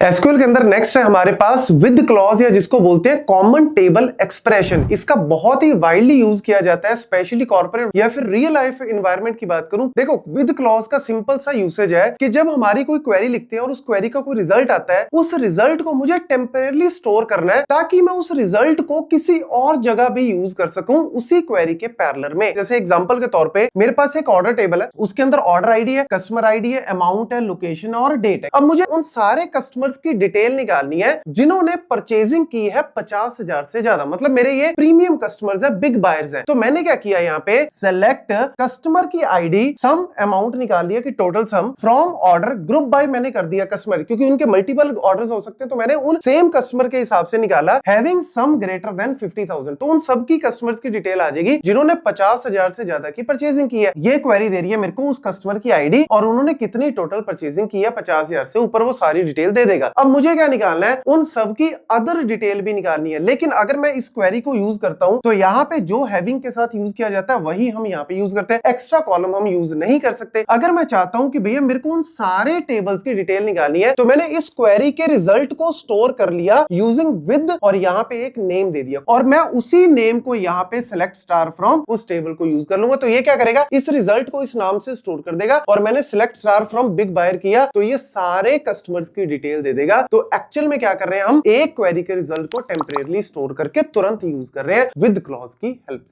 SQL के अंदर next है हमारे पास विद क्लॉज या जिसको बोलते हैं कॉमन टेबल एक्सप्रेशन। इसका बहुत ही वाइडली यूज किया जाता है स्पेशली कॉर्पोरेट या फिर रियल लाइफ एनवायरनमेंट की बात करूं। देखो विद क्लॉज का सिंपल सा यूसेज है कि जब हमारी कोई क्वेरी लिखते हैं और उस क्वेरी का कोई रिजल्ट आता है, उस रिजल्ट को मुझे टेम्परेरली स्टोर करना है ताकि मैं उस रिजल्ट को किसी और जगह भी यूज कर सकूं उसी क्वेरी के पैरेलल में। जैसे एग्जांपल के तौर पे मेरे पास एक ऑर्डर टेबल है, उसके अंदर ऑर्डर आईडी है, कस्टमर आईडी है, अमाउंट है, लोकेशन और डेट है। अब मुझे उन सारे कस्टमर्स की डिटेल निकालनी है जिन्होंने परचेजिंग की है 50,000 से ज्यादा, मतलब मेरे ये प्रीमियम कस्टमर्स है, बिग बायर्स है। तो मैंने क्या किया यहाँ पे, सेलेक्ट कस्टमर की आईडी, सम अमाउंट निकाल लिया कि total sum from order, group by मैंने कर दिया कस्टमर, क्योंकि उनके मल्टीपल ऑर्डर्स हो सकते हैं, तो मैंने उन सेम कस्टमर के हिसाब से निकाला, हैविंग सम ग्रेटर देन 50,000। तो उन सबकी कस्टमर्स की डिटेल आ जाएगी जिन्होंने 50,000 से ज्यादा की परचेजिंग की है। ये क्वेरी दे रही है मेरे को उस कस्टमर की आईडी और उन्होंने कितनी टोटल परचेजिंग की है 50,000 से ऊपर, वो सारी डिटेल दे देगा। अब मुझे क्या निकालना है, उन सब की अदर डिटेल भी निकालनी है। लेकिन अगर मैं इस क्वेरी को यूज करता हूं तो यहाँ पे जो हैविंग के साथ यूज किया जाता है वही हम यहाँ पे यूज करते हैं, एक्स्ट्रा कॉलम हम यूज नहीं कर सकते। अगर मैं चाहता हूं कि भैया मेरे को उन सारे टेबल्स की डिटेल निकालनी है तो मैंने इस क्वेरी के रिजल्ट को स्टोर कर लिया यूजिंग विद और यहाँ पे एक नेम दे दिया और मैं उसी नेम को यहाँ पे सेलेक्ट स्टार फ्रॉम उस टेबल को यूज कर लूंगा। तो ये क्या करेगा, इस रिजल्ट को इस नाम से स्टोर कर देगा और मैंने select star from big buyer किया तो ये सारे कस्टमर्स की डिटेल दे देगा। तो एक्चुअल में क्या कर रहे हैं, हम एक क्वेरी के रिजल्ट को टेम्परेरली स्टोर करके तुरंत यूज कर रहे हैं विद क्लॉज की हेल्प से।